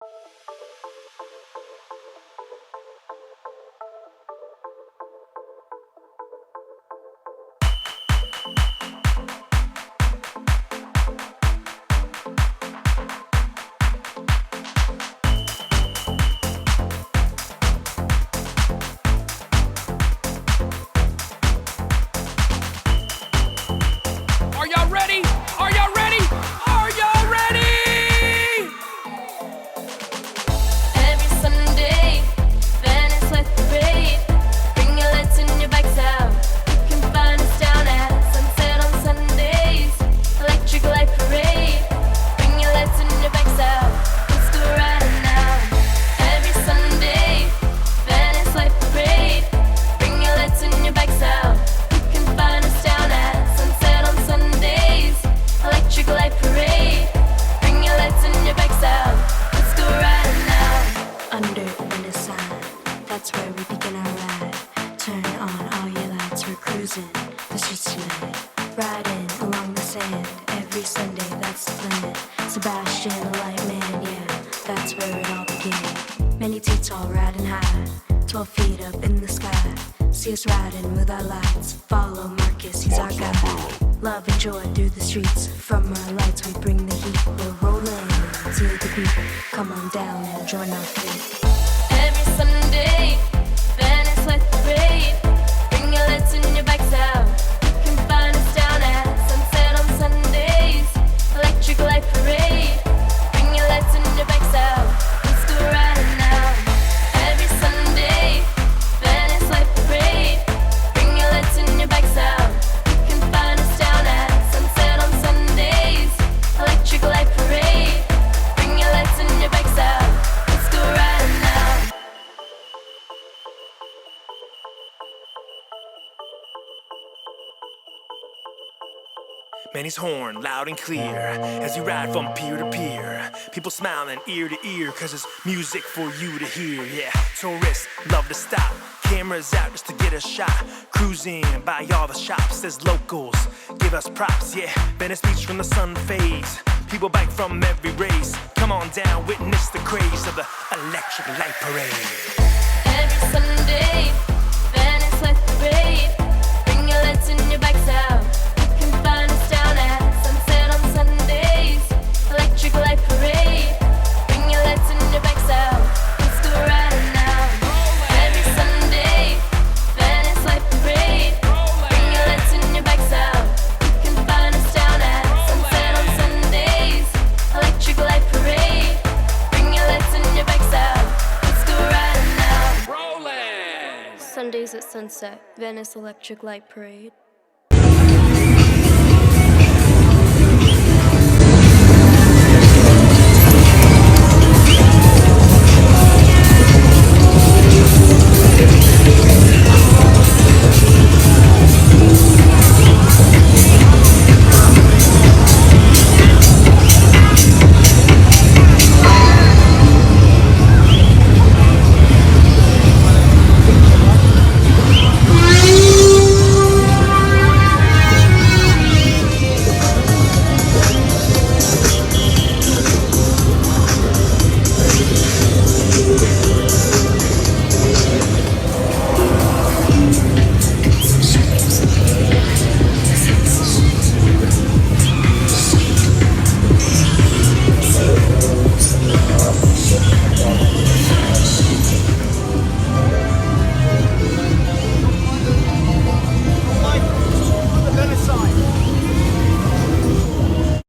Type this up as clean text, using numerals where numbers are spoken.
Are y'all ready? Are y'all ready? Are y'all ready? Every Sunday, Venice Light Parade. Bring your lights and your bikes out. You can find us down at Sunset on Sundays. Electric Light Parade. Bring your lights and your bikes out. Let's go riding now. Every Sunday, Venice Light Parade. Bring your lights and your bikes out. You can find us down at Sunset on Sundays. Electric Light Parade. Bring your lights and your bikes out. Let's go riding now. Under the sun, that's where we begin our ride. Turn on all your lights, we're cruising the streets tonight. Riding along the sand, every Sunday, that's the plan. Sebastian, the light man, yeah, that's where it all began. Many tits all riding high, 12 feet up in the sky. See us riding with our lights, follow Marcus, he's our guide. Love and joy through the streets, from our lights we bring the heat. We're rolling to the beat, come on down and join our fleet. Every Sunday, Venice Light Parade. Bring your lights and your bikes out. You can find us down at Sunset on Sundays. Electric Light Parade. Bring your lights and your bikes out. Let's go riding now. Every Sunday, Venice Light Parade. Bring your lights and your bikes out. You can find us down at Sunset on Sundays. Electric Light Parade. Bring your lights and your bikes out. Let's go riding now. Manny's horn, loud and clear, as you ride from pier to pier. People smiling ear to ear, cause it's music for you to hear, yeah. Tourists love to stop, cameras out just to get a shot. Cruising by all the shops, as locals give us props, yeah. Venice Beach from the sun fades, people bike from every race. Come on down, witness the craze of the Electric Light Parade. Every Sunday, Venice Light Parade. Bring your lights and your bikes out. You can find us down at Sunset on Sundays. Electric Light Parade. Bring your lights and your bikes out. Let's go riding now. Every Sunday, Venice Light Parade. Bring your lights and your bikes out. You can find us down at Sunset on Sundays. Electric Light Parade. Bring your lights and your bikes out. Let's go riding now. Rolling! Sundays at sunset, Venice Electric Light Parade.